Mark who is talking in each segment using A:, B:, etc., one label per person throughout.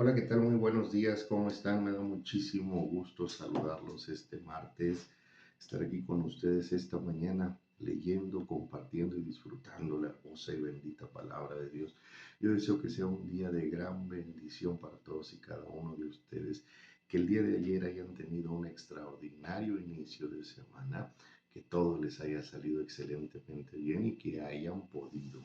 A: Hola, ¿qué tal? Muy buenos días, ¿cómo están? Me da muchísimo gusto saludarlos este martes, estar aquí con ustedes esta mañana leyendo, compartiendo y disfrutando la hermosa y bendita palabra de Dios. Yo deseo que sea un día de gran bendición para todos y cada uno de ustedes, que el día de ayer hayan tenido un extraordinario inicio de semana, que todo les haya salido excelentemente bien y que hayan podido,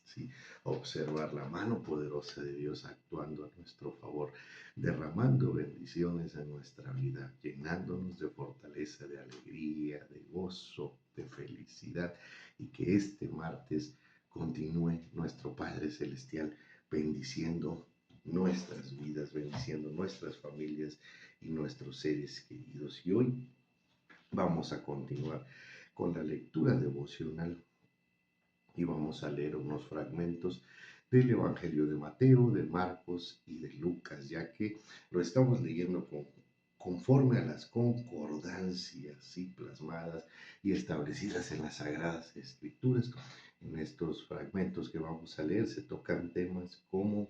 A: ¿sí?, observar la mano poderosa de Dios actuando a nuestro favor, derramando bendiciones en nuestra vida, llenándonos de fortaleza, de alegría, de gozo, de felicidad, y que este martes continúe nuestro Padre Celestial bendiciendo nuestras vidas, bendiciendo nuestras familias y nuestros seres queridos. Y hoy vamos a continuar con la lectura devocional y vamos a leer unos fragmentos del Evangelio de Mateo, de Marcos y de Lucas, ya que lo estamos leyendo conforme a las concordancias, ¿sí?, plasmadas y establecidas en las Sagradas Escrituras. En estos fragmentos que vamos a leer se tocan temas como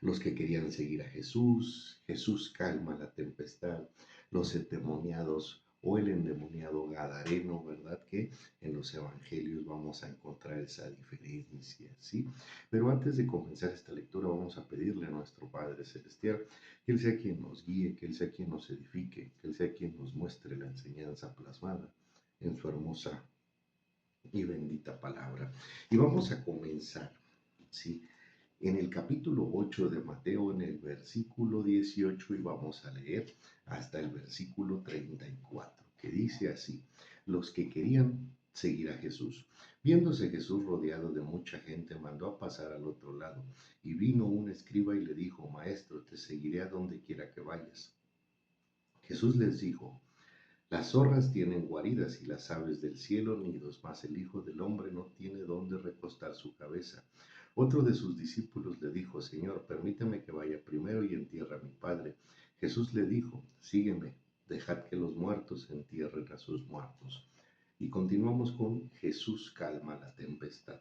A: los que querían seguir a Jesús, Jesús calma la tempestad, los endemoniados o el endemoniado Gadareno, ¿verdad? Que en los evangelios vamos a encontrar esa diferencia, ¿sí? Pero antes de comenzar esta lectura vamos a pedirle a nuestro Padre Celestial que Él sea quien nos guíe, que Él sea quien nos edifique, que Él sea quien nos muestre la enseñanza plasmada en su hermosa y bendita palabra. Y vamos a comenzar, ¿sí?, en el capítulo 8 de Mateo, en el versículo 18, y vamos a leer hasta el versículo 34, que dice así: los que querían seguir a Jesús. Viéndose Jesús rodeado de mucha gente, mandó a pasar al otro lado, y vino un escriba y le dijo: Maestro, te seguiré a donde quiera que vayas. Jesús les dijo: las zorras tienen guaridas y las aves del cielo nidos, mas el Hijo del Hombre no tiene dónde recostar su cabeza. Otro de sus discípulos le dijo: Señor, permíteme que vaya primero y entierre a mi padre. Jesús le dijo: sígueme, dejad que los muertos entierren a sus muertos. Y continuamos con Jesús calma la tempestad.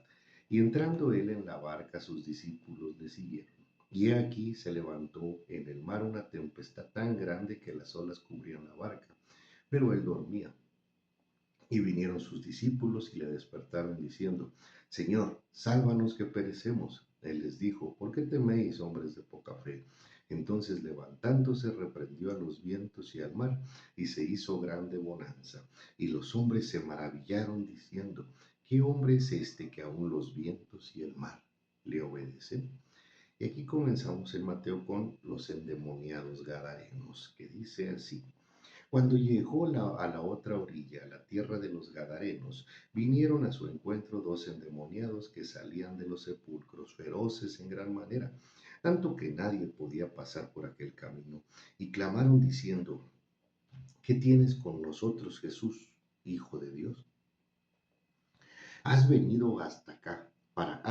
A: Y entrando él en la barca, sus discípulos le siguieron. Y he aquí se levantó en el mar una tempestad tan grande que las olas cubrían la barca, pero él dormía. Y vinieron sus discípulos y le despertaron diciendo: Señor, sálvanos que perecemos. Él les dijo: ¿por qué teméis, hombres de poca fe? Entonces levantándose reprendió a los vientos y al mar, y se hizo grande bonanza. Y los hombres se maravillaron diciendo: ¿qué hombre es este que aún los vientos y el mar le obedecen? Y aquí comenzamos en Mateo con los endemoniados gadarenos, que dice así: cuando llegó a la otra orilla, a la tierra de los Gadarenos, vinieron a su encuentro dos endemoniados que salían de los sepulcros, feroces en gran manera, tanto que nadie podía pasar por aquel camino, y clamaron diciendo: ¿qué tienes con nosotros, Jesús, Hijo de Dios? Has venido acá para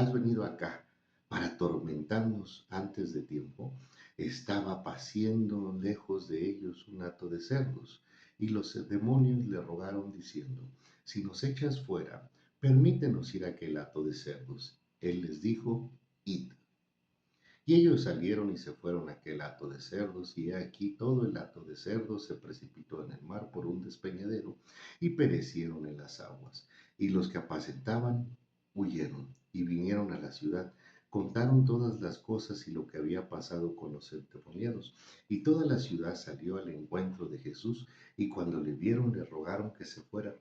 A: atormentarnos antes de tiempo. Estaba paciendo lejos de ellos un hato de cerdos, y los demonios le rogaron diciendo: si nos echas fuera, permítenos ir a aquel hato de cerdos. Él les dijo: id. Y ellos salieron y se fueron a aquel hato de cerdos, y he aquí todo el hato de cerdos se precipitó en el mar por un despeñadero, y perecieron en las aguas. Y los que apacentaban huyeron, y vinieron a la ciudad, contaron todas las cosas y lo que había pasado con los endemoniados. Y toda la ciudad salió al encuentro de Jesús, y cuando le vieron le rogaron que se fuera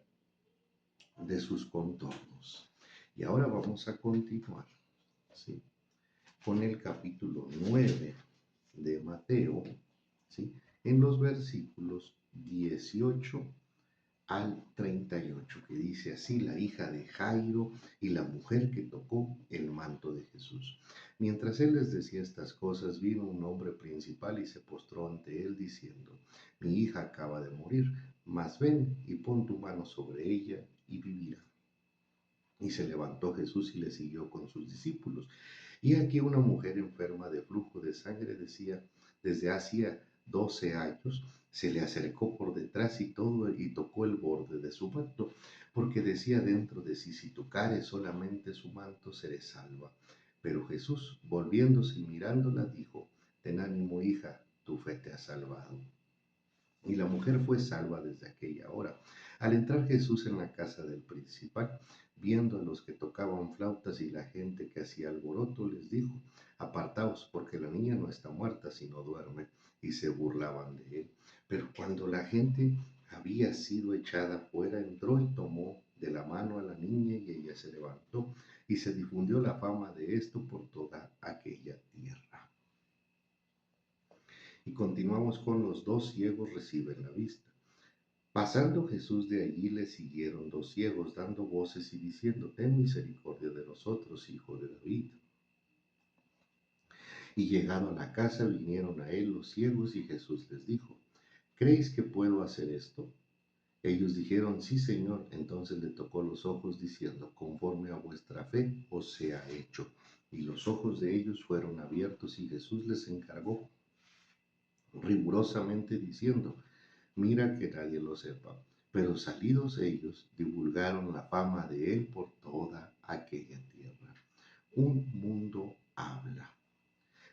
A: de sus contornos. Y ahora vamos a continuar, ¿sí?, con el capítulo 9 de Mateo, ¿sí?, en los versículos 18 al 38, que dice así: la hija de Jairo y la mujer que tocó el manto de Jesús. Mientras él les decía estas cosas, vino un hombre principal y se postró ante él diciendo: mi hija acaba de morir, mas ven y pon tu mano sobre ella y vivirá. Y se levantó Jesús y le siguió con sus discípulos. Y aquí una mujer enferma de flujo de sangre, decía, desde hacía 12 años, se le acercó por detrás y tocó el borde de su manto, porque decía dentro de sí: si tocare solamente su manto, seré salva. Pero Jesús, volviéndose y mirándola, dijo: Ten ánimo, hija, tu fe te ha salvado. Y la mujer fue salva desde aquella hora. Al entrar Jesús en la casa del principal, viendo a los que tocaban flautas y la gente que hacía alboroto, les dijo: Apartaos, porque la niña no está muerta, sino duerme. Y se burlaban de él. Pero cuando la gente había sido echada fuera, entró y tomó de la mano a la niña, y ella se levantó, y se difundió la fama de esto por toda aquella tierra. Y continuamos con los dos ciegos reciben la vista. Pasando Jesús de allí, le siguieron dos ciegos, dando voces y diciendo: Ten misericordia de nosotros, hijo de David. Y llegado a la casa, vinieron a él los ciegos, y Jesús les dijo: ¿Creéis que puedo hacer esto? Ellos dijeron: Sí, Señor. Entonces le tocó los ojos, diciendo: Conforme a vuestra fe os sea hecho. Y los ojos de ellos fueron abiertos, y Jesús les encargó rigurosamente, diciendo: Mira que nadie lo sepa. Pero salidos ellos, divulgaron la fama de él por toda aquella tierra. Un mundo habla.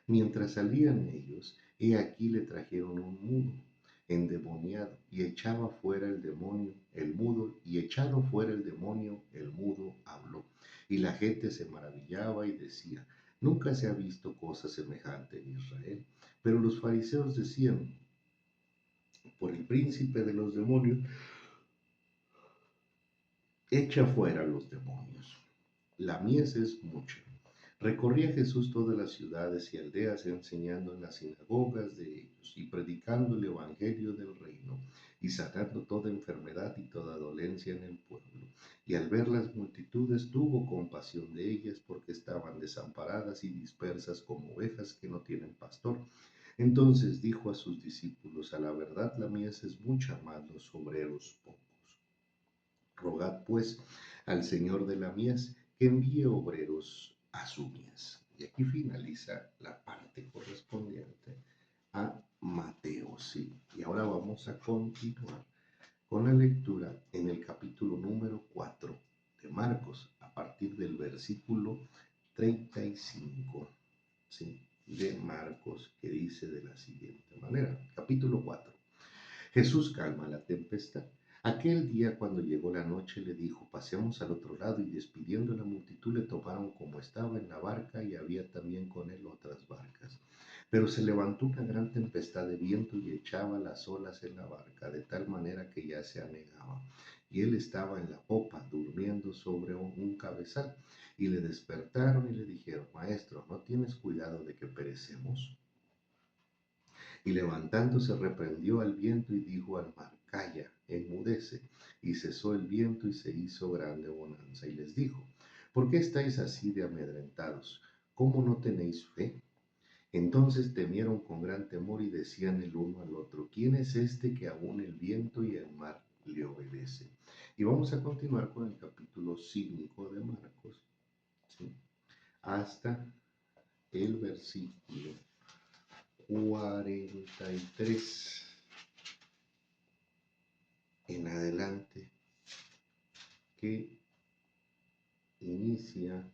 A: Mientras salían ellos, he aquí le trajeron un mudo, endemoniado, y echaba fuera el demonio, el mudo, y echado fuera el demonio, el mudo habló. Y la gente se maravillaba y decía: Nunca se ha visto cosa semejante en Israel. Pero los fariseos decían: Por el príncipe de los demonios, echa fuera los demonios. La mies es mucha. Recorría Jesús todas las ciudades y aldeas, enseñando en las sinagogas de ellos y predicando el evangelio del reino, y sanando toda enfermedad y toda dolencia en el pueblo. Y al ver las multitudes, tuvo compasión de ellas, porque estaban desamparadas y dispersas como ovejas que no tienen pastor. Entonces dijo a sus discípulos: A la verdad la mies es mucha, mas los obreros pocos. Rogad pues al Señor de la mies que envíe obreros a su mies. Y aquí finaliza la parte correspondiente a Mateo, sí. Y ahora vamos a continuar con la lectura en el capítulo número 4 de Marcos, a partir del versículo 35, ¿sí? De Marcos, que dice de la siguiente manera. Capítulo 4. Jesús calma la tempestad. Aquel día, cuando llegó la noche, le dijo: Pasemos al otro lado, y despidiendo la multitud le tomaron como estaba en la barca, y había también con él otras barcas. Pero se levantó una gran tempestad de viento y echaba las olas en la barca, de tal manera que ya se anegaba. Y él estaba en la popa, durmiendo sobre un cabezal. Y le despertaron y le dijeron: Maestro, ¿no tienes cuidado de que perecemos? Y levantándose reprendió al viento y dijo al mar: Calla, enmudece. Y cesó el viento y se hizo grande bonanza. Y les dijo: ¿Por qué estáis así de amedrentados? ¿Cómo no tenéis fe? Entonces temieron con gran temor y decían el uno al otro: ¿Quién es este que aún el viento y el mar le obedecen? Y vamos a continuar con el capítulo 5 de Marcos, ¿sí? Hasta el versículo 43 en adelante, que inicia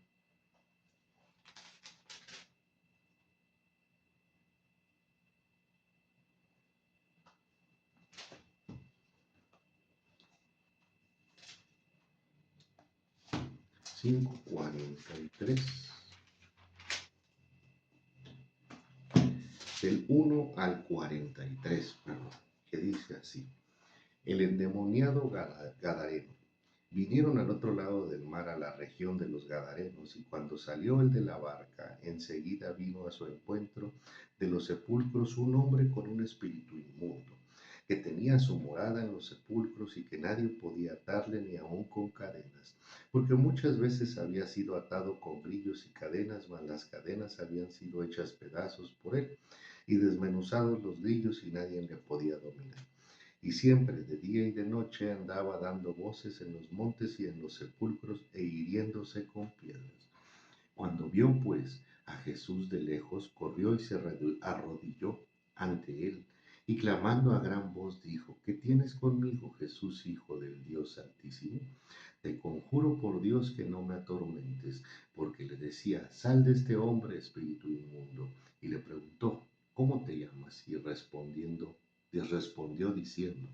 A: cinco cuarenta y tres, del 1 al 43, perdón, que dice así: El endemoniado Gadareno. Vinieron al otro lado del mar, a la región de los Gadarenos, y cuando salió el de la barca, enseguida vino a su encuentro de los sepulcros un hombre con un espíritu inmundo, que tenía su morada en los sepulcros, y que nadie podía atarle ni aun con cadenas, porque muchas veces había sido atado con grillos y cadenas, mas las cadenas habían sido hechas pedazos por él, y desmenuzados los grillos, y nadie le podía dominar. Y siempre, de día y de noche, andaba dando voces en los montes y en los sepulcros, e hiriéndose con piedras. Cuando vio, pues, a Jesús de lejos, corrió y se arrodilló ante él, Y clamando a gran voz dijo, ¿qué tienes conmigo, Jesús, Hijo del Dios Altísimo? Te conjuro por Dios que no me atormentes, porque le decía, sal de este hombre, espíritu inmundo. Y le preguntó, ¿cómo te llamas? Y respondió diciendo,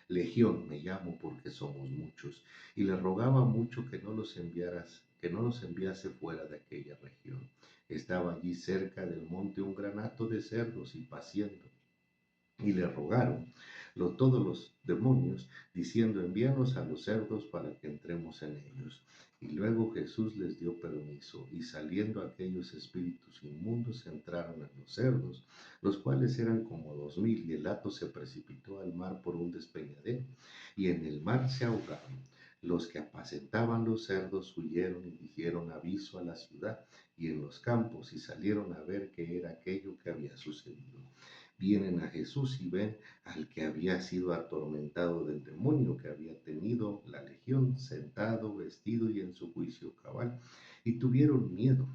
A: Legión me llamo porque somos muchos. Y le rogaba mucho que no los enviase fuera de aquella región. Estaba allí cerca del monte un gran hato de cerdos y paciendo. Y le rogaron todos los demonios, diciendo, envíanos a los cerdos para que entremos en ellos. Y luego Jesús les dio permiso, y saliendo aquellos espíritus inmundos entraron en los cerdos, los cuales eran como 2000, y el hato se precipitó al mar por un despeñadero, y en el mar se ahogaron. Los que apacentaban los cerdos huyeron y dijeron aviso a la ciudad y en los campos, y salieron a ver qué era aquello que había sucedido. Vienen a Jesús y ven al que había sido atormentado del demonio, que había tenido la legión, sentado, vestido y en su juicio cabal, y tuvieron miedo.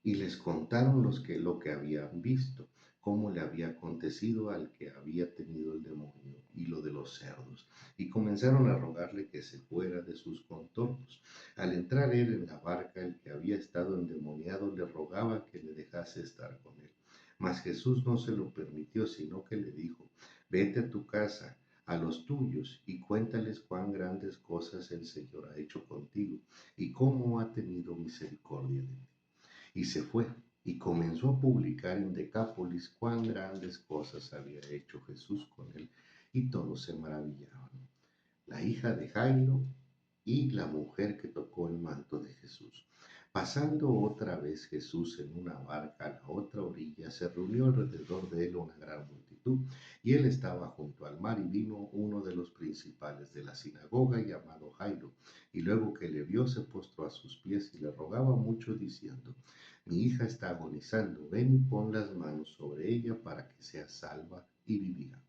A: Y les contaron lo que habían visto, cómo le había acontecido al que había tenido el demonio y lo de los cerdos. Y comenzaron a rogarle que se fuera de sus contornos. Al entrar él en la barca, el que había estado endemoniado le rogaba que le dejase estar con él. Mas Jesús no se lo permitió, sino que le dijo, vete a tu casa, a los tuyos, y cuéntales cuán grandes cosas el Señor ha hecho contigo, y cómo ha tenido misericordia de ti. Y se fue y comenzó a publicar en Decápolis cuán grandes cosas había hecho Jesús con él, y todos se maravillaban. La hija de Jairo y la mujer que tocó el manto de Jesús. Pasando otra vez Jesús en una barca a la otra orilla, se reunió alrededor de él una gran multitud, y él estaba junto al mar, y vino uno de los principales de la sinagoga llamado Jairo, y luego que le vio se postró a sus pies y le rogaba mucho diciendo, mi hija está agonizando, ven y pon las manos sobre ella para que sea salva y vivirá.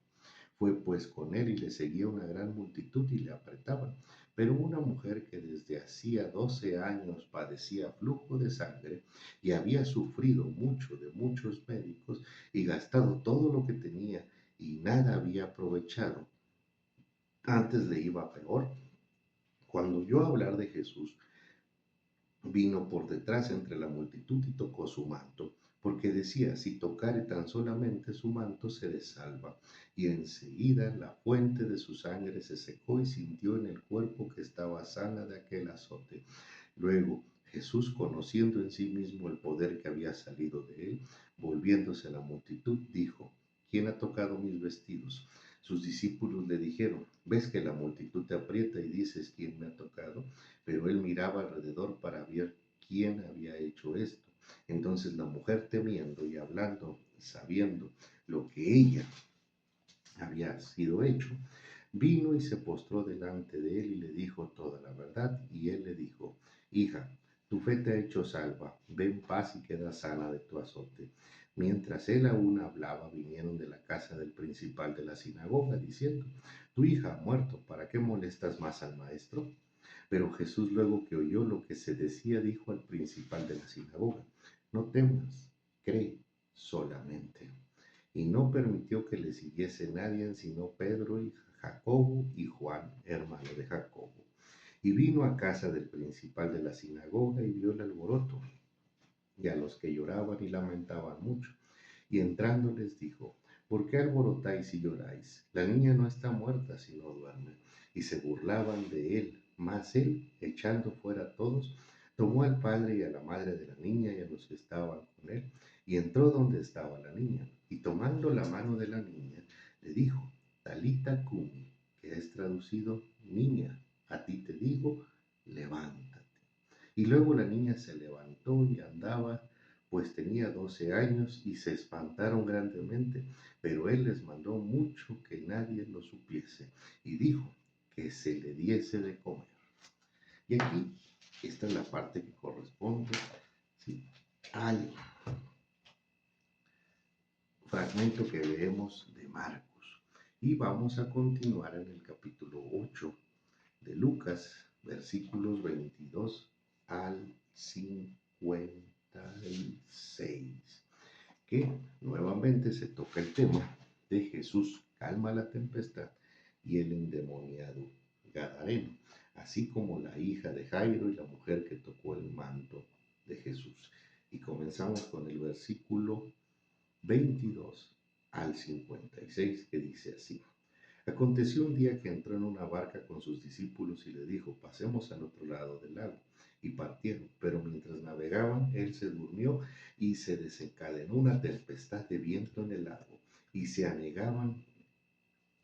A: Fue pues con él y le seguía una gran multitud y le apretaban. Pero una mujer que desde hacía 12 años padecía flujo de sangre y había sufrido mucho de muchos médicos y gastado todo lo que tenía y nada había aprovechado, antes le iba peor. Cuando oyó hablar de Jesús, vino por detrás entre la multitud y tocó su manto, porque decía, si tocare tan solamente su manto, seré salva. Y enseguida la fuente de su sangre se secó y sintió en el cuerpo que estaba sana de aquel azote. Luego Jesús, conociendo en sí mismo el poder que había salido de él, volviéndose a la multitud, dijo, ¿quién ha tocado mis vestidos? Sus discípulos le dijeron, ¿ves que la multitud te aprieta y dices quién me ha tocado? Pero él miraba alrededor para ver quién había hecho esto. Entonces la mujer, temiendo y hablando, sabiendo lo que ella había sido hecho, vino y se postró delante de él y le dijo toda la verdad. Y él le dijo, hija, tu fe te ha hecho salva, ve en paz y queda sana de tu azote. Mientras él aún hablaba, vinieron de la casa del principal de la sinagoga, diciendo, tu hija ha muerto, ¿para qué molestas más al maestro? Pero Jesús, luego que oyó lo que se decía, dijo al principal de la sinagoga, no temas, cree solamente. Y no permitió que le siguiese nadie sino Pedro y Jacobo y Juan, hermano de Jacobo. Y vino a casa del principal de la sinagoga y vio el alboroto, y a los que lloraban y lamentaban mucho. Y entrando les dijo, ¿por qué alborotáis y lloráis? La niña no está muerta, sino duerme. Y se burlaban de él. Mas él, echando fuera a todos, tomó al padre y a la madre de la niña y a los que estaban con él, y entró donde estaba la niña. Y tomando la mano de la niña, le dijo, Talita cumi, que es traducido, niña, a ti te digo, levántate. Y luego la niña se levantó y andaba, pues tenía 12 años, y se espantaron grandemente, pero él les mandó mucho que nadie lo supiese, y dijo que se le diese de comer. Y aquí, esta es la parte que corresponde, ¿sí?, al fragmento que leemos de Marcos. Y vamos a continuar en el capítulo 8 de Lucas, versículos 22 al 56, que nuevamente nuevamente se toca el tema de Jesús calma la tempestad y el endemoniado Gadareno, así como la hija de Jairo y la mujer que tocó el manto de Jesús. Y comenzamos con el versículo 22 al 56 que dice así. Aconteció un día que entró en una barca con sus discípulos y le dijo, pasemos al otro lado del lago. Y partieron, pero mientras navegaban, él se durmió y se desencadenó una tempestad de viento en el lago, y se anegaban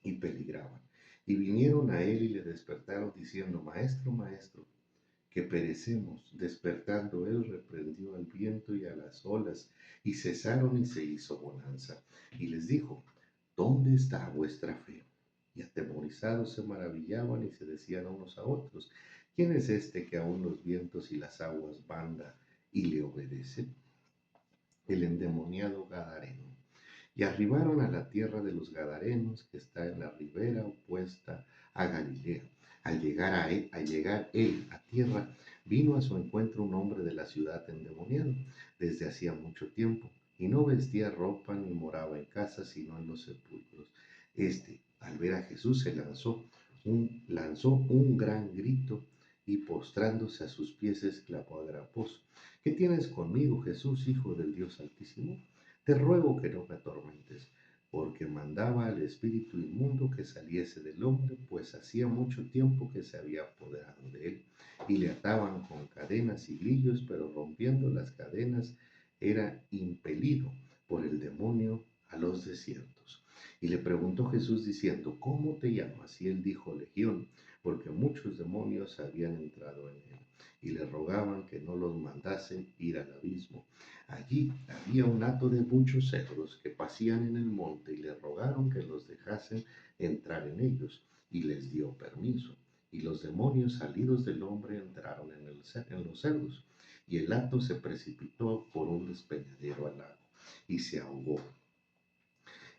A: y peligraban. Y vinieron a él y le despertaron diciendo, Maestro, Maestro, que perecemos. Despertando él reprendió al viento y a las olas, y cesaron y se hizo bonanza. Y les dijo, ¿dónde está vuestra fe? Y atemorizados se maravillaban y se decían unos a otros, ¿quién es este que aún los vientos y las aguas manda y le obedece? El endemoniado Gadareno. Y arribaron a la tierra de los Gadarenos, que está en la ribera opuesta a Galilea. Al llegar él a tierra, vino a su encuentro un hombre de la ciudad endemoniado, desde hacía mucho tiempo, y no vestía ropa ni moraba en casa, sino en los sepulcros. Al ver a Jesús, lanzó un gran grito y postrándose a sus pies exclamó a gran voz, ¿qué tienes conmigo, Jesús, Hijo del Dios Altísimo? Te ruego que no me atormentes, porque mandaba al espíritu inmundo que saliese del hombre, pues hacía mucho tiempo que se había apoderado de él, y le ataban con cadenas y grillos, pero rompiendo las cadenas era impelido por el demonio a los desiertos. Y le preguntó Jesús diciendo, ¿cómo te llamas? Y él dijo, Legión, porque muchos demonios habían entrado en él, y le rogaban que no los mandase ir al abismo. Allí había un hato de muchos cerdos que pasían en el monte y le rogaron que los dejasen entrar en ellos, y les dio permiso. Y los demonios salidos del hombre entraron en los cerdos, y el hato se precipitó por un despeñadero al lago y se ahogó.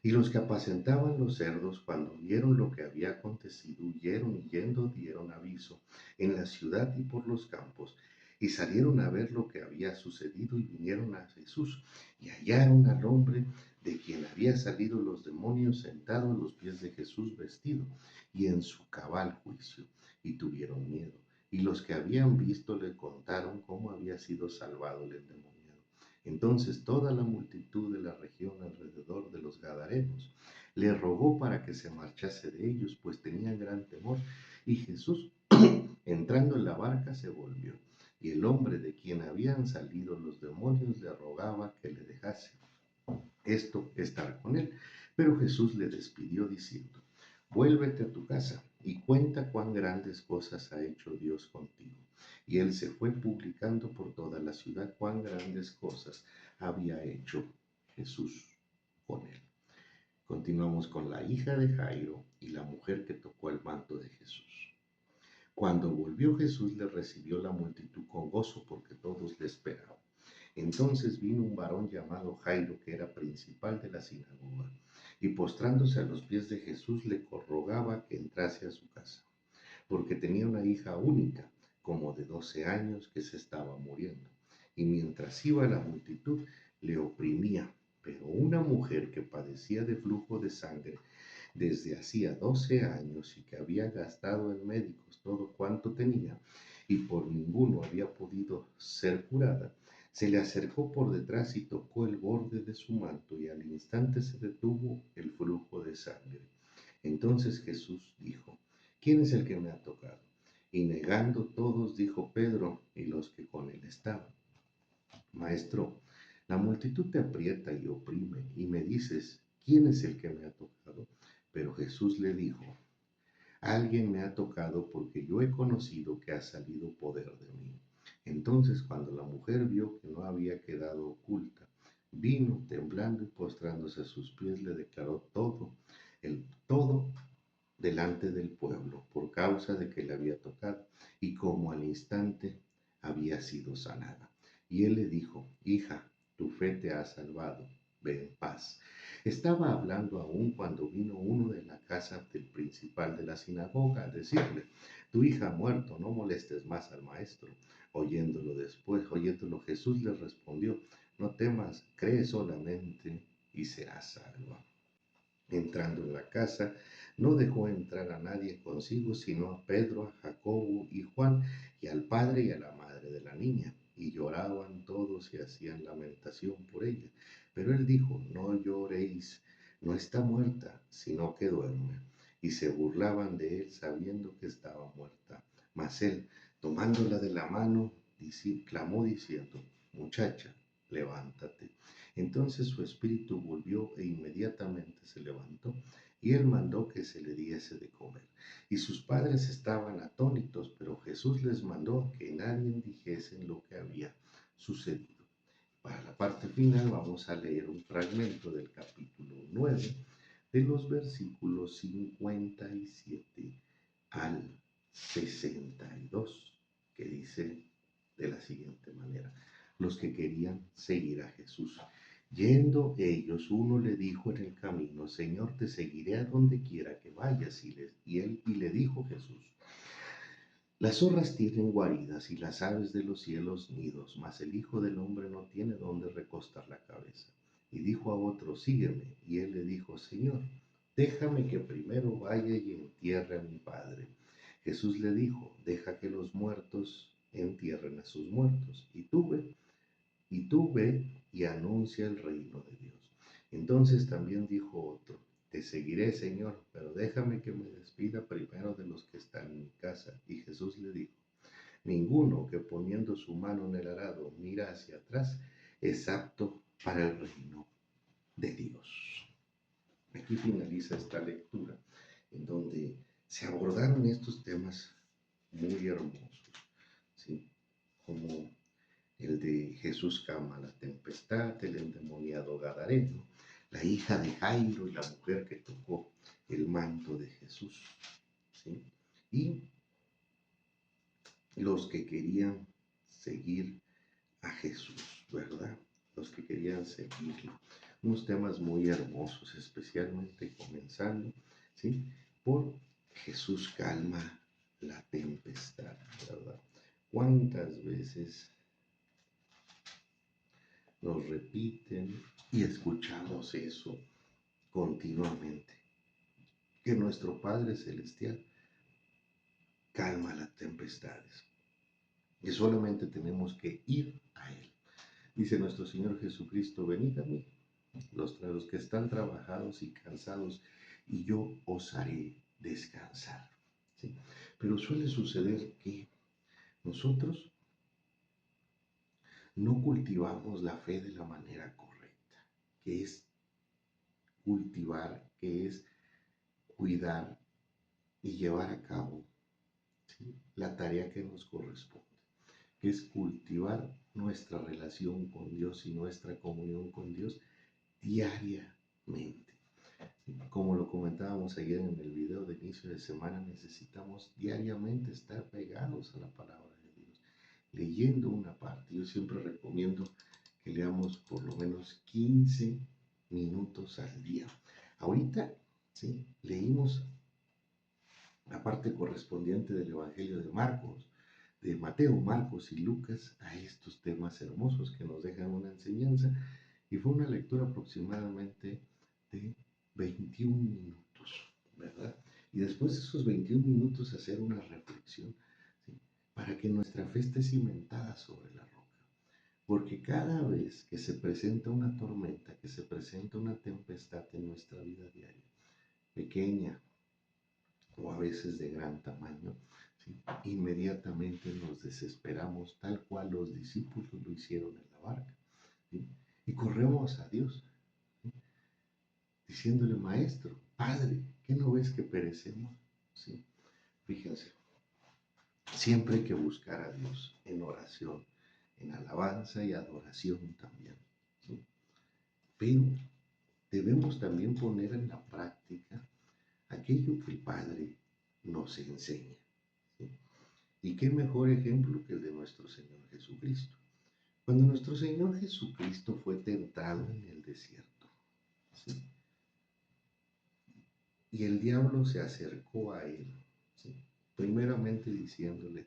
A: Y los que apacentaban los cerdos, cuando vieron lo que había acontecido, huyeron y yendo dieron aviso en la ciudad y por los campos, y salieron a ver lo que había sucedido y vinieron a Jesús, y hallaron al hombre de quien había salido los demonios sentado a los pies de Jesús vestido, y en su cabal juicio, y tuvieron miedo. Y los que habían visto le contaron cómo había sido salvado el endemoniado. Entonces toda la multitud de la región alrededor de los Gadarenos le rogó para que se marchase de ellos, pues tenían gran temor. Y Jesús, entrando en la barca, se volvió. Y el hombre de quien habían salido los demonios le rogaba que le dejase estar con él. Pero Jesús le despidió diciendo, vuélvete a tu casa y cuenta cuán grandes cosas ha hecho Dios contigo. Y él se fue publicando por toda la ciudad cuán grandes cosas había hecho Jesús con él. Continuamos con la hija de Jairo y la mujer que tocó el manto de Jesús. Cuando volvió Jesús le recibió la multitud con gozo porque todos le esperaban. Entonces vino un varón llamado Jairo, que era principal de la sinagoga, y postrándose a los pies de Jesús le rogaba que entrase a su casa, porque tenía una hija única, como de 12 años, que se estaba muriendo. Y mientras iba la multitud, le oprimía. Pero una mujer que padecía de flujo de sangre desde hacía 12 años y que había gastado en médicos todo cuanto tenía y por ninguno había podido ser curada, se le acercó por detrás y tocó el borde de su manto y al instante se detuvo el flujo de sangre. Entonces Jesús dijo, ¿quién es el que me ha tocado? Y negando todos, dijo Pedro y los que con él estaban, Maestro, la multitud te aprieta y oprime y me dices, ¿quién es el que me ha tocado? Pero Jesús le dijo, alguien me ha tocado porque yo he conocido que ha salido poder de mí. Entonces cuando la mujer vio que no había quedado oculta, vino temblando y postrándose a sus pies le declaró todo delante del pueblo por causa de que le había tocado y como al instante había sido sanada. Y él le dijo, hija, tu fe te ha salvado, ve en paz. Estaba hablando aún cuando vino uno de la casa del principal de la sinagoga a decirle, tu hija ha muerto, no molestes más al maestro. Oyéndolo Jesús le respondió, no temas, cree solamente y serás salva. Entrando en la casa, no dejó entrar a nadie consigo, sino a Pedro, a Jacobo y Juan, y al padre y a la madre de la niña. Y lloraban todos y hacían lamentación por ella. Pero él dijo, no lloréis, no está muerta, sino que duerme. Y se burlaban de él sabiendo que estaba muerta. Mas él, tomándola de la mano, clamó diciendo, muchacha, levántate. Entonces su espíritu volvió e inmediatamente se levantó, y él mandó que se le diese de comer. Y sus padres estaban atónitos, pero Jesús les mandó que nadie dijese lo que había sucedido. Para la parte final vamos a leer un fragmento del capítulo 9, de los versículos 57 al 62, que dice de la siguiente manera: los que querían seguir a Jesús. Yendo ellos, uno le dijo en el camino, Señor, te seguiré a donde quiera que vayas. Y le dijo Jesús, las zorras tienen guaridas y las aves de los cielos nidos, mas el Hijo del Hombre no tiene donde recostar la cabeza. Y dijo a otro, sígueme. Y él le dijo, Señor, déjame que primero vaya y entierre a mi Padre. Jesús le dijo, deja que los muertos entierren a sus muertos, y tú ve y anuncia el reino de Dios. Entonces también dijo otro, te seguiré, Señor, pero déjame que me despida primero de los que están en mi casa. Y Jesús le dijo, ninguno que poniendo su mano en el arado mira hacia atrás es apto para el reino de Dios. Aquí finaliza esta lectura en donde se abordaron estos temas muy hermosos, ¿sí? Como el de Jesús calma la tempestad, el endemoniado Gadareno, la hija de Jairo y la mujer que tocó el manto de Jesús, ¿sí? Y los que querían seguir a Jesús, ¿verdad? Los que querían seguirlo. Unos temas muy hermosos, especialmente comenzando, ¿sí? Por Jesús calma la tempestad, ¿verdad? ¿Cuántas veces nos repiten y escuchamos eso continuamente? Que nuestro Padre Celestial calma las tempestades, que solamente tenemos que ir a Él. Dice nuestro Señor Jesucristo, venid a mí, los que están trabajados y cansados, y yo os haré descansar. ¿Sí? Pero suele suceder que nosotros no cultivamos la fe de la manera correcta, que es cultivar, que es cuidar y llevar a cabo, ¿sí?, la tarea que nos corresponde, que es cultivar nuestra relación con Dios y nuestra comunión con Dios diariamente. Como lo comentábamos ayer en el video de inicio de semana, necesitamos diariamente estar pegados a la palabra de Dios, leyendo una parte. Yo siempre recomiendo que leamos por lo menos 15 minutos al día. Ahorita, ¿sí?, leímos la parte correspondiente del Evangelio de Marcos, de Mateo, Marcos y Lucas, a estos temas hermosos que nos dejan una enseñanza, y fue una lectura aproximadamente de 21 minutos, ¿verdad? Y después de esos 21 minutos hacer una reflexión, ¿sí?, para que nuestra fe esté cimentada sobre la roca. Porque cada vez que se presenta una tormenta, que se presenta una tempestad en nuestra vida diaria, pequeña o a veces de gran tamaño, ¿sí?, inmediatamente nos desesperamos, tal cual los discípulos lo hicieron en la barca, ¿sí?, y corremos a Dios, ¿sí?, diciéndole, Maestro, Padre, ¿qué no ves que perecemos? ¿Sí? Fíjense, siempre hay que buscar a Dios en oración, en alabanza y adoración también, ¿sí? Pero debemos también poner en la práctica aquello que el Padre nos enseña, ¿sí? Y qué mejor ejemplo que el de nuestro Señor Jesucristo. Cuando nuestro Señor Jesucristo fue tentado en el desierto, ¿sí?, y el diablo se acercó a él, ¿sí?, primeramente diciéndole,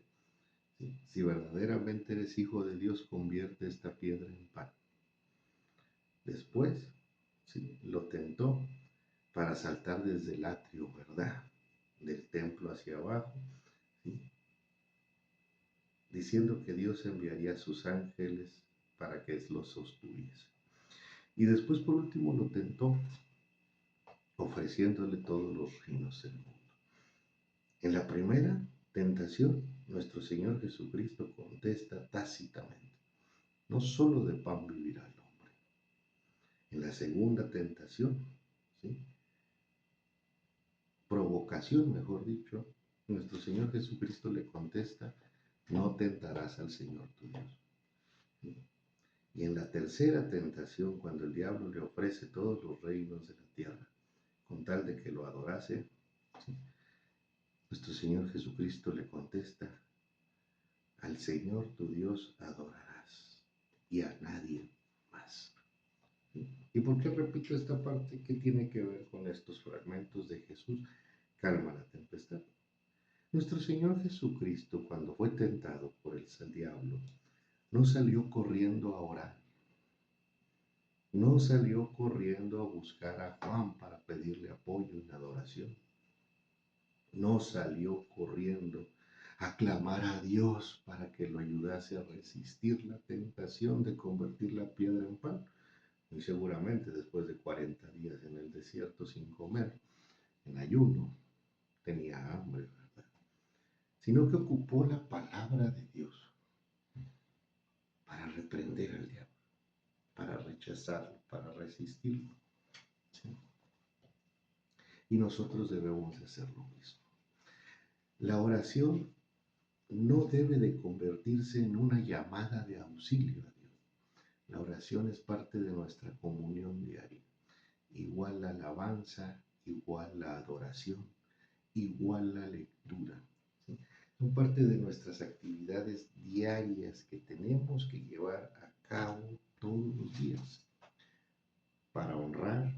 A: ¿sí?, si verdaderamente eres hijo de Dios, convierte esta piedra en pan. Después, ¿sí?, para saltar desde el atrio, ¿verdad? Del templo hacia abajo, ¿sí? Diciendo que Dios enviaría a sus ángeles para que los sostuviese. Y después, por último, lo tentó, ofreciéndole todos los reinos del mundo. En la primera tentación, nuestro Señor Jesucristo contesta tácitamente: no solo de pan vivirá el hombre. En la segunda tentación, ¿sí? Provocación, mejor dicho, nuestro Señor Jesucristo le contesta: no tentarás al Señor tu Dios. ¿Sí? Y en la tercera tentación, cuando el diablo le ofrece todos los reinos de la tierra, con tal de que lo adorase, ¿sí? Nuestro Señor Jesucristo le contesta: al Señor tu Dios adorarás y a nadie más. ¿Sí? ¿Y por qué repito esta parte? ¿Qué tiene que ver con estos fragmentos de Jesús? Calma la tempestad. Nuestro Señor Jesucristo, cuando fue tentado por el diablo, no salió corriendo a orar. No salió corriendo a buscar a Juan para pedirle apoyo en adoración. No salió corriendo a clamar a Dios para que lo ayudase a resistir la tentación de convertir la piedra en pan. Y seguramente después de 40 días en el desierto sin comer, en ayuno, tenía hambre, ¿verdad? Sino que ocupó la palabra de Dios para reprender al diablo, para rechazarlo, para resistirlo. ¿Sí? Y nosotros debemos de hacer lo mismo. La oración no debe de convertirse en una llamada de auxilio a Dios. La oración es parte de nuestra comunión diaria. Igual la alabanza, igual la adoración, igual la lectura. ¿Sí? Son parte de nuestras actividades diarias que tenemos que llevar a cabo todos los días para honrar,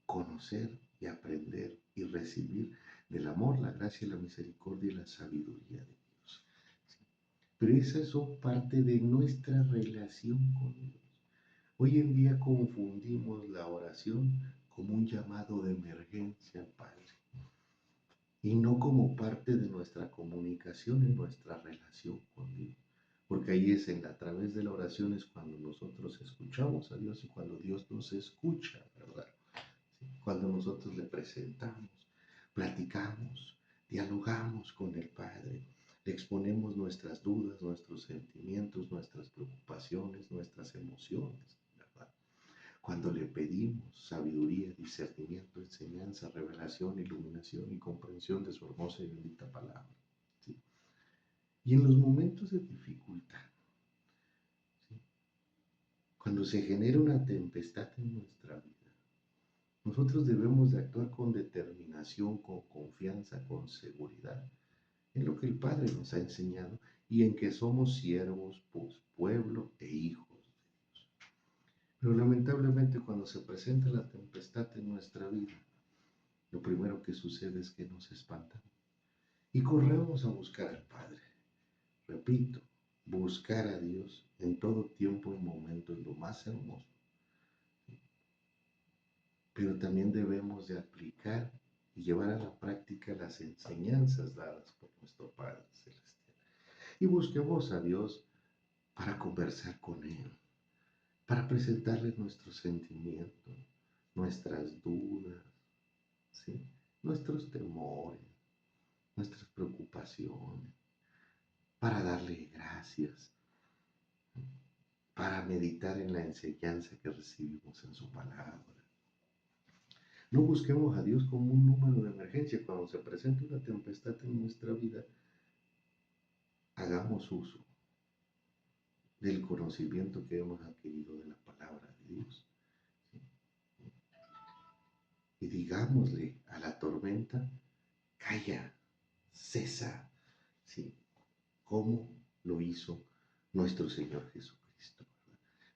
A: conocer y aprender y recibir del amor, la gracia, la misericordia y la sabiduría de Dios. ¿Sí? Pero esas son parte de nuestra relación con Dios. Hoy en día confundimos la oración como un llamado de emergencia al Padre y no como parte de nuestra comunicación y nuestra relación con Dios. Porque ahí es a través de la oración es cuando nosotros escuchamos a Dios y cuando Dios nos escucha, ¿verdad? ¿Sí? Cuando nosotros le presentamos, platicamos, dialogamos con el Padre, le exponemos nuestras dudas, nuestros sentimientos, nuestras preocupaciones, nuestras emociones, ¿verdad? Cuando le pedimos sabiduría, discernimiento, enseñanza, revelación, iluminación y comprensión de su hermosa y bendita palabra. ¿Sí? Y en los momentos de dificultad, ¿sí? Cuando se genera una tempestad en nuestra vida, nosotros debemos de actuar con determinación, con confianza, con seguridad en lo que el Padre nos ha enseñado y en que somos siervos, pues, pueblo e hijos de Dios. Pero lamentablemente cuando se presenta la tempestad en nuestra vida, lo primero que sucede es que nos espantamos y corremos a buscar al Padre. Repito, buscar a Dios en todo tiempo y momento es lo más hermoso. Pero también debemos de aplicar y llevar a la práctica las enseñanzas dadas por nuestro Padre Celestial. Y busquemos a Dios para conversar con Él, para presentarle nuestros sentimientos, nuestras dudas, ¿sí? Nuestros temores, nuestras preocupaciones, para darle gracias, para meditar en la enseñanza que recibimos en su palabra. No busquemos a Dios como un número de emergencia. Cuando se presenta una tempestad en nuestra vida, hagamos uso del conocimiento que hemos adquirido de la palabra de Dios. ¿Sí? Y digámosle a la tormenta: calla, cesa. ¿Sí? Como lo hizo nuestro Señor Jesucristo.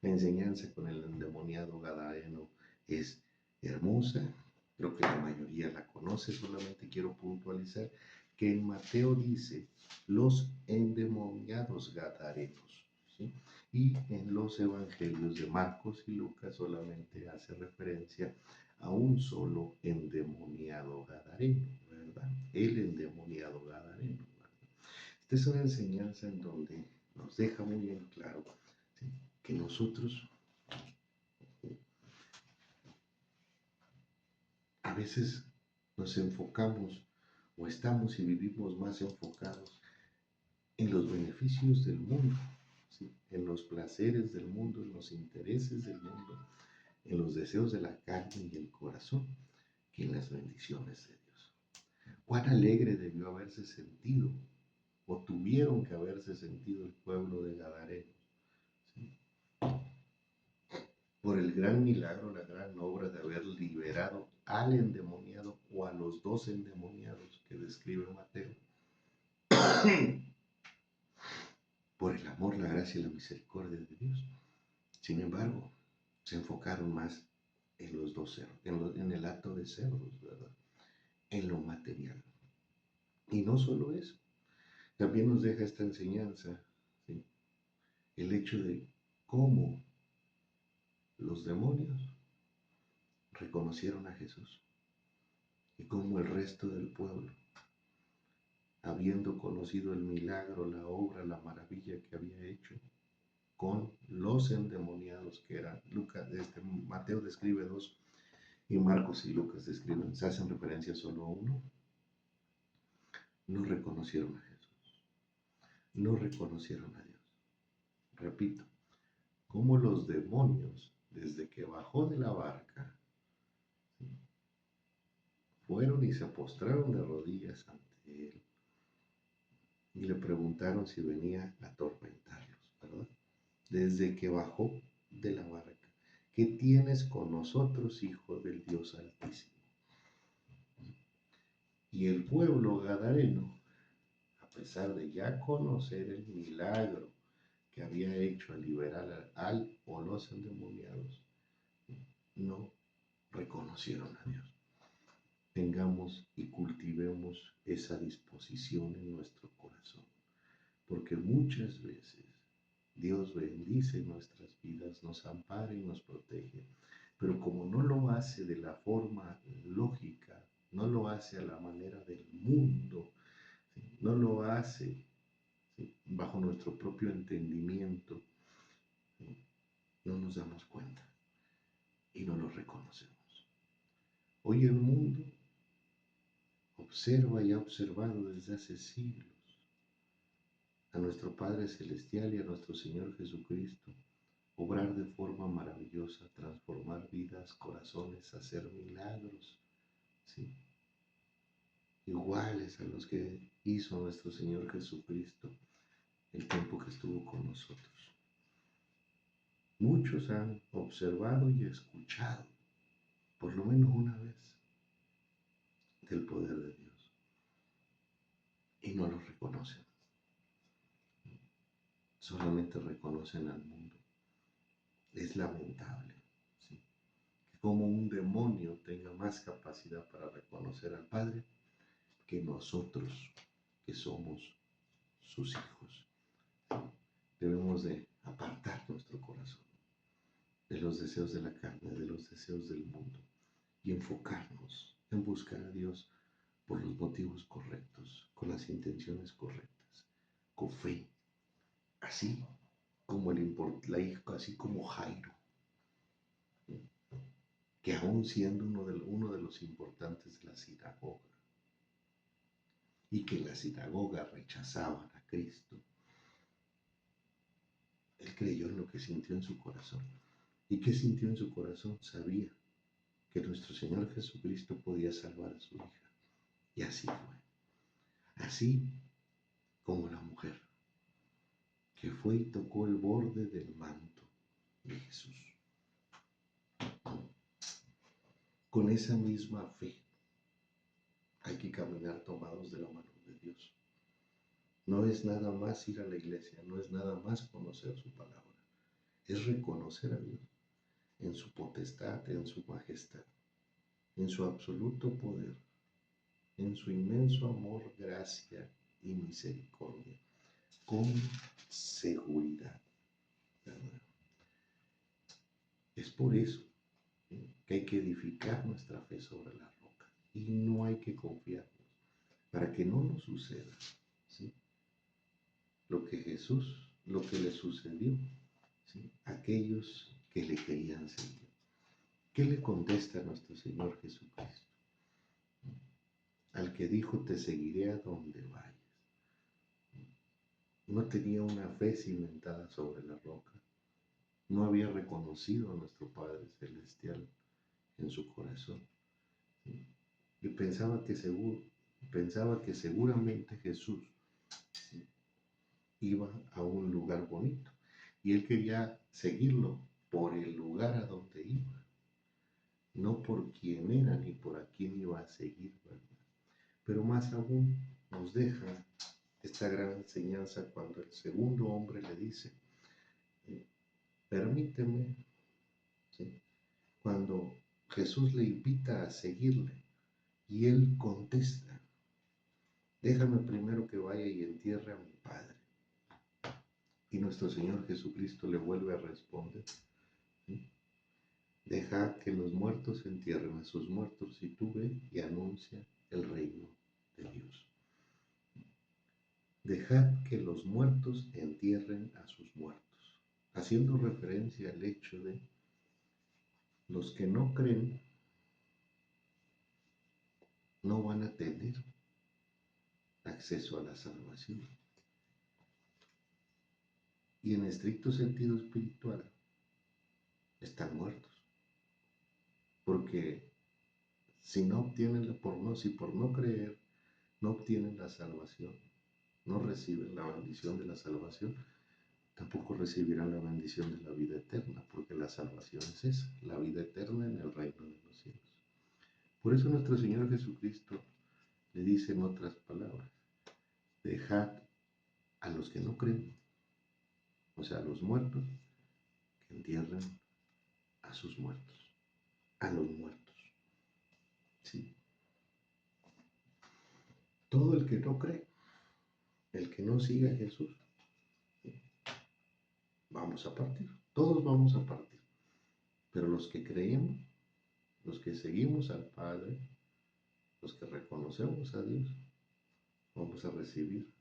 A: La enseñanza con el endemoniado gadareno es hermosa, creo que la mayoría la conoce, solamente quiero puntualizar que en Mateo dice los endemoniados gadarenos, ¿sí? y en los evangelios de Marcos y Lucas solamente hace referencia a un solo endemoniado gadareno, ¿verdad? El endemoniado gadareno, ¿verdad? Esta es una enseñanza en donde nos deja muy en claro, ¿sí?, que nosotros a veces nos enfocamos o estamos y vivimos más enfocados en los beneficios del mundo, ¿sí?, en los placeres del mundo, en los intereses del mundo, en los deseos de la carne y el corazón, que en las bendiciones de Dios. Cuán alegre debió haberse sentido, o tuvieron que haberse sentido el pueblo de Gadareno, ¿sí?, por el gran milagro, la gran obra de haber liberado al endemoniado o a los dos endemoniados que describe Mateo, por el amor, la gracia y la misericordia de Dios. Sin embargo, se enfocaron más en los dos cerdos, en el acto de cerdos, ¿verdad?, en lo material. Y no solo eso, también nos deja esta enseñanza, ¿sí?, el hecho de cómo los demonios reconocieron a Jesús y cómo el resto del pueblo, habiendo conocido el milagro, la obra, la maravilla que había hecho con los endemoniados que eran, Mateo describe dos y Marcos y Lucas describen, se hacen referencia solo a uno, no reconocieron a Jesús, no reconocieron a Dios. Repito, como los demonios, desde que bajó de la barca, fueron y se postraron de rodillas ante él y le preguntaron si venía a atormentarlos, ¿verdad? Desde que bajó de la barca. ¿Qué tienes con nosotros, hijo del Dios Altísimo? Y el pueblo gadareno, a pesar de ya conocer el milagro que había hecho al liberar al o los endemoniados, no reconocieron a Dios. Tengamos y cultivemos esa disposición en nuestro corazón, porque muchas veces Dios bendice nuestras vidas, nos ampara y nos protege, pero como no lo hace de la forma lógica, no lo hace a la manera del mundo, ¿sí?, no lo hace, ¿sí?, bajo nuestro propio entendimiento, ¿sí?, no nos damos cuenta y no lo reconocemos. Hoy el mundo observa y ha observado desde hace siglos a nuestro Padre Celestial y a nuestro Señor Jesucristo obrar de forma maravillosa, transformar vidas, corazones, hacer milagros, ¿sí?, iguales a los que hizo nuestro Señor Jesucristo el tiempo que estuvo con nosotros. Muchos han observado y escuchado, por lo menos una vez, del poder de Dios y no lo reconocen. Solamente reconocen al mundo. Es lamentable, ¿sí?, que como un demonio tenga más capacidad para reconocer al Padre que nosotros, que somos sus hijos. Debemos de apartar nuestro corazón de los deseos de la carne, de los deseos del mundo, y enfocarnos en buscar a Dios por los motivos correctos, con las intenciones correctas, con fe, así como así como Jairo, que aún siendo uno de los importantes de la sinagoga, y que en la sinagoga rechazaban a Cristo, él creyó en lo que sintió en su corazón. ¿Y qué sintió en su corazón? Sabía que nuestro Señor Jesucristo podía salvar a su hija. Y así fue. Así como la mujer que fue y tocó el borde del manto de Jesús. Con esa misma fe hay que caminar tomados de la mano de Dios. No es nada más ir a la iglesia, no es nada más conocer su palabra. Es reconocer a Dios en su potestad, en su majestad, en su absoluto poder, en su inmenso amor, gracia y misericordia, con seguridad. Es por eso que hay que edificar nuestra fe sobre la roca y no hay que confiarnos para que no nos suceda, ¿sí? Lo que le sucedió, ¿sí? A aquellos que le querían seguir. ¿Qué le contesta a nuestro Señor Jesucristo? Al que dijo, te seguiré a donde vayas. No tenía una fe cimentada sobre la roca. No había reconocido a nuestro Padre Celestial en su corazón. ¿Sí? Y pensaba que seguramente Jesús, ¿sí?, iba a un lugar bonito. Y él quería seguirlo por el lugar a donde iba, no por quién era ni por a quién iba a seguir, ¿verdad? Pero más aún nos deja esta gran enseñanza cuando el segundo hombre le dice, permíteme, ¿sí?, cuando Jesús le invita a seguirle y él contesta, déjame primero que vaya y entierre a mi padre. Y nuestro Señor Jesucristo le vuelve a responder, ¿sí?, deja que los muertos entierren a sus muertos y tú ve y anuncia el reino de Dios. Dejad que los muertos entierren a sus muertos, haciendo referencia al hecho de los que no creen no van a tener acceso a la salvación. Y en estricto sentido espiritual están muertos, porque si por no creer no obtienen la salvación, no reciben la bendición de la salvación, tampoco recibirán la bendición de la vida eterna, porque la salvación es esa, la vida eterna en el reino de los cielos. Por eso nuestro Señor Jesucristo le dice en otras palabras, dejad a los que no creen, o sea, a los muertos, que entierren a sus muertos, a los muertos. ¿Sí? Todo el que no cree, el que no siga a Jesús, vamos a partir, todos vamos a partir. Pero los que creemos, los que seguimos al Padre, los que reconocemos a Dios, vamos a recibir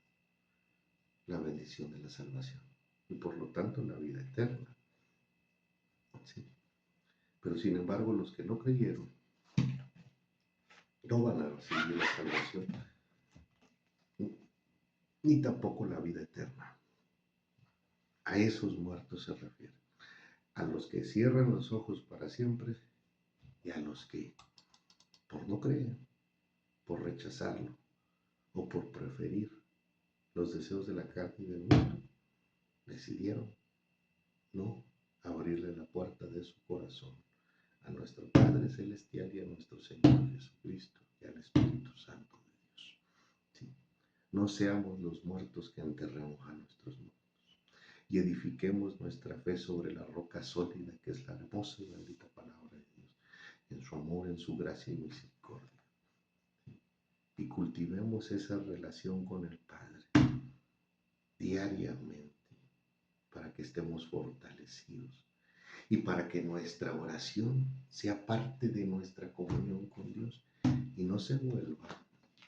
A: la bendición de la salvación y por lo tanto la vida eterna. ¿Sí? Pero sin embargo, los que no creyeron no van a recibir la salvación ni tampoco la vida eterna. A esos muertos se refiere, a los que cierran los ojos para siempre y a los que, por no creer, por rechazarlo o por preferir los deseos de la carne y del mundo, decidieron no abrirle la puerta de su corazón a nuestro Padre Celestial y a nuestro Señor Jesucristo y al Espíritu Santo de Dios. ¿Sí? No seamos los muertos que enterremos a nuestros muertos y edifiquemos nuestra fe sobre la roca sólida que es la hermosa y bendita palabra de Dios, en su amor, en su gracia y misericordia. ¿Sí? Y cultivemos esa relación con el Padre diariamente para que estemos fortalecidos y para que nuestra oración sea parte de nuestra comunión con Dios y no se vuelva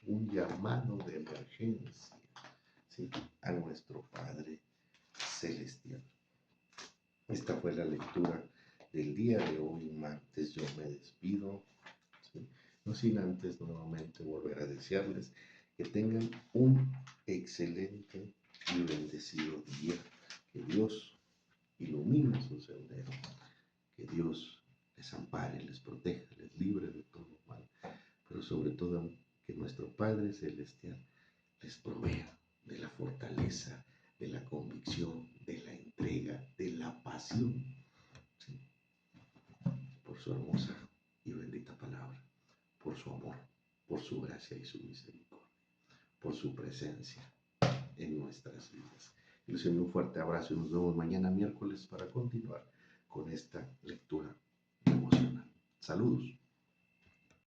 A: un llamado de emergencia, ¿sí?, a nuestro Padre Celestial. Esta fue la lectura del día de hoy, martes. Yo me despido, ¿sí?, no sin antes nuevamente volver a desearles que tengan un excelente y bendecido día. Que Dios ilumine su sendero, que Dios les ampare, les proteja, les libre de todo mal, pero sobre todo que nuestro Padre Celestial les provea de la fortaleza, de la convicción, de la entrega, de la pasión, ¿sí?, por su hermosa y bendita palabra, por su amor, por su gracia y su misericordia, por su presencia en nuestras vidas. Les envío un fuerte abrazo y nos vemos mañana miércoles para continuar con esta lectura devocional. Saludos.